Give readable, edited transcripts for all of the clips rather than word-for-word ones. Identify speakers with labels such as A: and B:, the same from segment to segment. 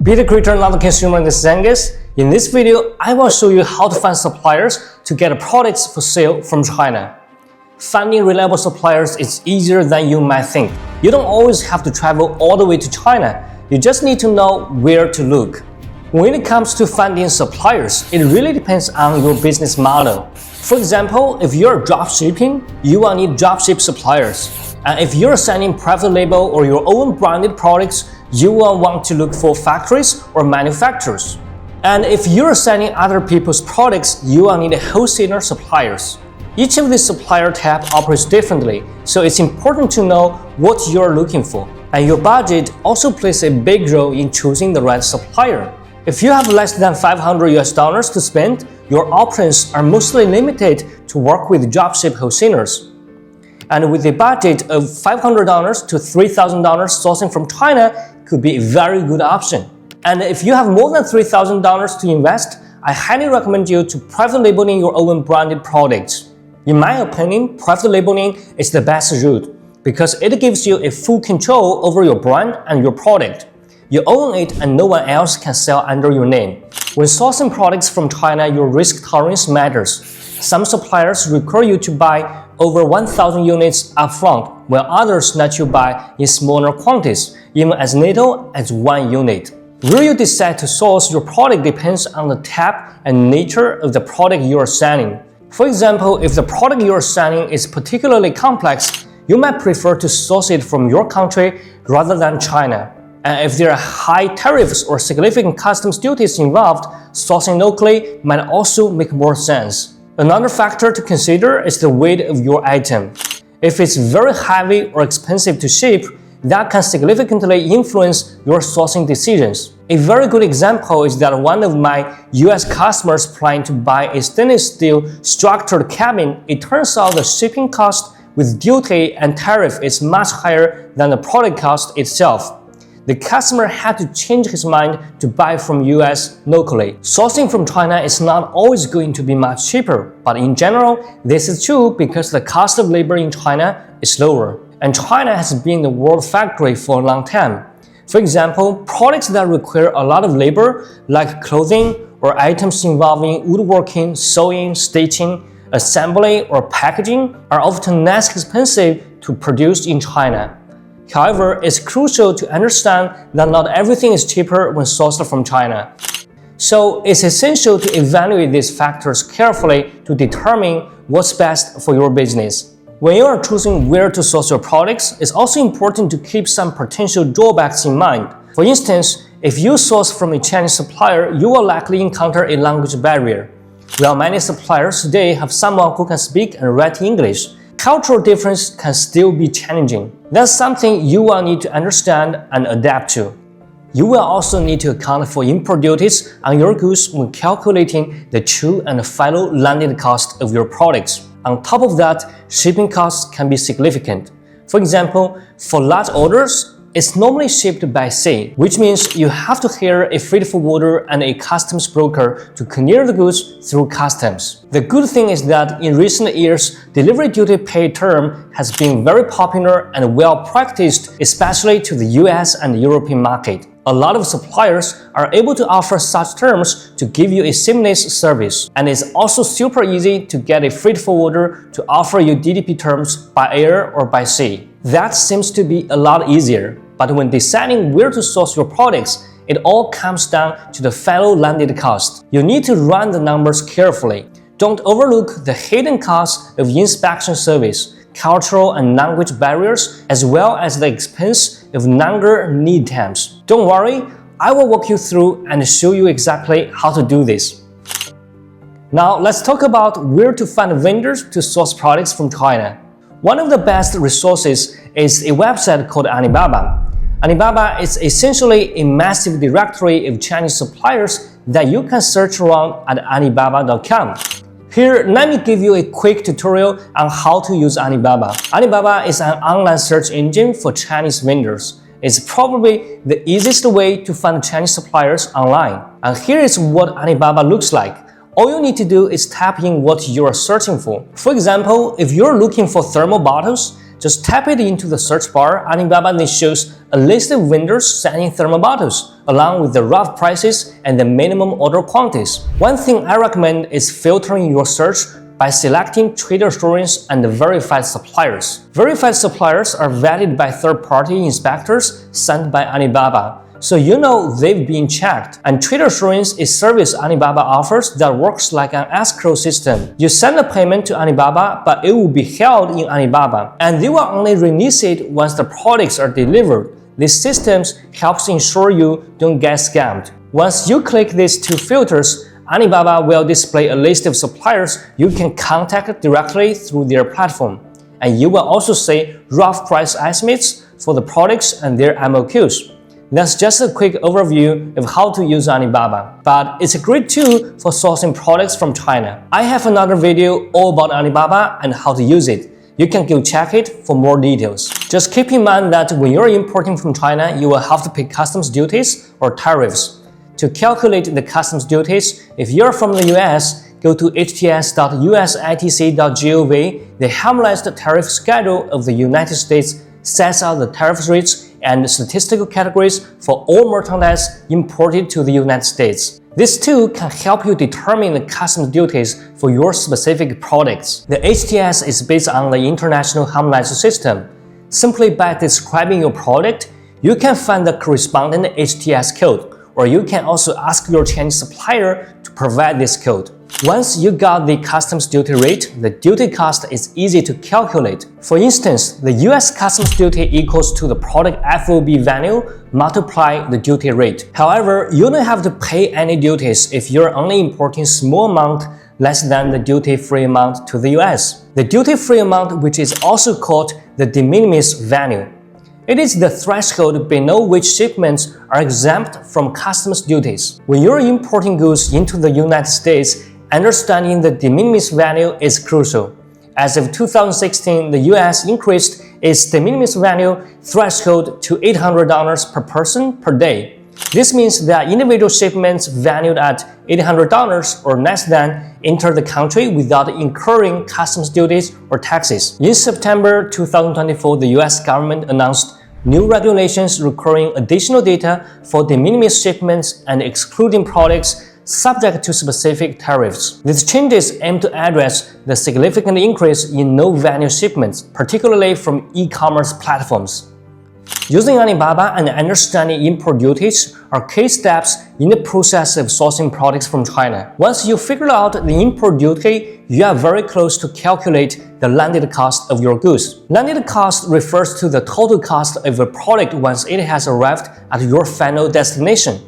A: Be the creator, not the consumer. This is Angus. In this video, I will show you how to find suppliers to get products for sale from China. Finding reliable suppliers is easier than you might think. You don't always have to travel all the way to China. You just need to know where to look. When it comes to finding suppliers, it really depends on your business model. For example, if you're dropshipping, you will need dropship suppliers. And if you're selling private label or your own branded products, you will want to look for factories or manufacturers. And if you're selling other people's products, you will need wholesaler suppliers. Each of these supplier types operates differently, so it's important to know what you're looking for. And your budget also plays a big role in choosing the right supplier. If you have less than $500 to spend, your options are mostly limited to work with dropship wholesalers. And with a budget of $500 to $3,000, sourcing from China could be a very good option. And if you have more than $3,000 to invest, I highly recommend you to private labeling your own branded products. In my opinion, private labeling is the best route because it gives you a full control over your brand and your product. You own it and no one else can sell under your name. When sourcing products from China, your risk tolerance matters. Some suppliers require you to buy over 1,000 units upfront, while others let you buy in smaller quantities, even as little as 1 unit. Where you decide to source your product depends on the type and nature of the product you are selling. For example, if the product you are selling is particularly complex, you might prefer to source it from your country rather than China. And if there are high tariffs or significant customs duties involved, sourcing locally might also make more sense. Another factor to consider is the weight of your item. If it's very heavy or expensive to ship, that can significantly influence your sourcing decisions. A very good example is that one of my US customers planning to buy a stainless steel structured cabin. It turns out the shipping cost with duty and tariff is much higher than the product cost itself. The customer had to change his mind to buy from US locally. Sourcing from China is not always going to be much cheaper, but in general, this is true because the cost of labor in China is lower. And China has been the world factory for a long time. For example, products that require a lot of labor, like clothing or items involving woodworking, sewing, stitching, assembly, or packaging, are often less expensive to produce in China. However, it's crucial to understand that not everything is cheaper when sourced from China. So it's essential to evaluate these factors carefully to determine what's best for your business. When you are choosing where to source your products, it's also important to keep some potential drawbacks in mind. For instance, if you source from a Chinese supplier, you will likely encounter a language barrier. While many suppliers today have someone who can speak and write English, cultural difference can still be challenging. That's something you will need to understand and adapt to. You will also need to account for import duties on your goods when calculating the true and final landed cost of your products. On top of that, shipping costs can be significant. For example, for large orders, it's normally shipped by sea, which means you have to hire a freight forwarder and a customs broker to clear the goods through customs. The good thing is that in recent years, delivery duty paid term has been very popular and well practiced, especially to the US and European market. A lot of suppliers are able to offer such terms to give you a seamless service, and it's also super easy to get a freight forwarder to offer you DDP terms by air or by sea. That seems to be a lot easier. But when deciding where to source your products, it all comes down to the final landed cost. You need to run the numbers carefully. Don't overlook the hidden costs of inspection service, cultural and language barriers, as well as the expense of longer lead times. Don't worry, I will walk you through and show you exactly how to do this. Now, let's talk about where to find vendors to source products from China. One of the best resources is a website called Alibaba. Alibaba is essentially a massive directory of Chinese suppliers that you can search around at Alibaba.com. Here, let me give you a quick tutorial on how to use Alibaba. Alibaba is an online search engine for Chinese vendors. It's probably the easiest way to find Chinese suppliers online. And here is what Alibaba looks like. All you need to do is type in what you are searching for. For example, if you're looking for thermal bottles, Just tap it into the search bar. Alibaba then shows a list of vendors selling thermal bottles, along with the rough prices and the minimum order quantities. One thing I recommend is filtering your search by selecting trade assurance and verified suppliers. Verified suppliers are vetted by third-party inspectors sent by Alibaba, so you know they've been checked. And trade assurance is service Alibaba offers that works like an escrow system. You send a payment to Alibaba, but it will be held in Alibaba, and they will only release it once the products are delivered. These systems helps ensure you don't get scammed. Once you click these two filters, Alibaba will display a list of suppliers you can contact directly through their platform, and you will also see rough price estimates for the products and their MOQs. That's just a quick overview of how to use Alibaba, but it's a great tool for sourcing products from China. I have another video all about Alibaba and how to use it. You can go check it for more details. Just keep in mind that when you're importing from China, you will have to pay customs duties or tariffs. To calculate the customs duties, if you're from the US, go to hts.usitc.gov. The harmonized tariff schedule of the United States sets out the tariff rates and statistical categories for all merchandise imported to the United States. This tool can help you determine the customs duties for your specific products. The HTS is based on the International Harmonized System. Simply by describing your product, you can find the corresponding HTS code, or you can also ask your Chinese supplier to provide this code. Once you got the customs duty rate, the duty cost is easy to calculate. For instance, the US customs duty equals to the product FOB value multiply the duty rate. However, you don't have to pay any duties if you're only importing small amount less than the duty-free amount to the US. The duty-free amount, which is also called the de minimis value. It is the threshold below which shipments are exempt from customs duties. When you're importing goods into the United States, understanding the de minimis value is crucial. As of 2016, the US increased its de minimis value threshold to $800 per person per day. This means that individual shipments valued at $800 or less than enter the country without incurring customs duties or taxes. In September 2024, the US government announced new regulations requiring additional data for de minimis shipments and excluding products subject to specific tariffs. These changes aim to address the significant increase in no-value shipments, particularly from e-commerce platforms. Using Alibaba and understanding import duties are key steps in the process of sourcing products from China. Once you figure out the import duty, you are very close to calculate the landed cost of your goods. Landed cost refers to the total cost of a product once it has arrived at your final destination.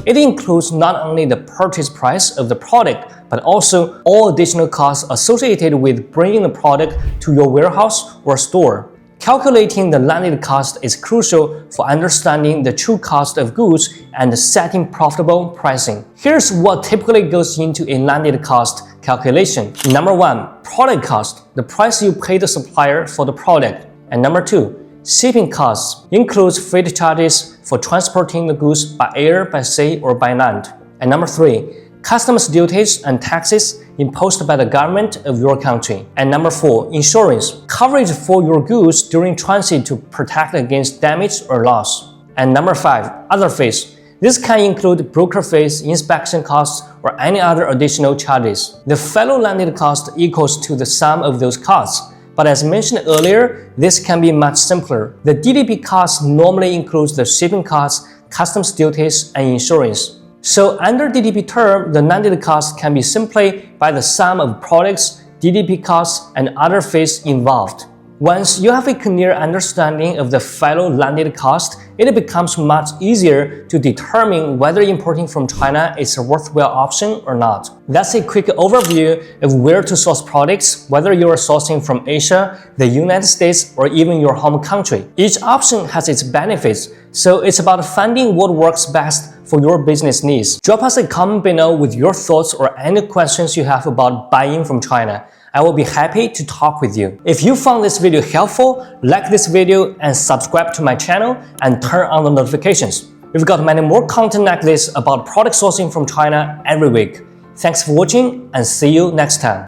A: It includes not only the purchase price of the product, but also all additional costs associated with bringing the product to your warehouse or store. Calculating the landed cost is crucial for understanding the true cost of goods and setting profitable pricing. Here's what typically goes into a landed cost calculation. Number 1, product cost, the price you pay the supplier for the product. And number 2, shipping costs, includes freight charges for transporting the goods by air, by sea, or by land. And number 3, customs duties and taxes imposed by the government of your country. And number 4, insurance, coverage for your goods during transit to protect against damage or loss. And number 5, other fees. This can include broker fees, inspection costs, or any other additional charges. The fellow landed cost equals to the sum of those costs. But as mentioned earlier, this can be much simpler. The DDP cost normally includes the shipping costs, customs duties, and insurance. So under DDP term, the landed cost can be simply by the sum of products, DDP costs, and other fees involved. Once you have a clear understanding of the fellow landed cost, it becomes much easier to determine whether importing from China is a worthwhile option or not. That's a quick overview of where to source products, whether you are sourcing from Asia, the United States, or even your home country. Each option has its benefits, so it's about finding what works best for your business needs. Drop us a comment below with your thoughts or any questions you have about buying from China. I will be happy to talk with you. If you found this video helpful, like this video and subscribe to my channel and turn on the notifications. We've got many more content like this about product sourcing from China every week. Thanks for watching and see you next time.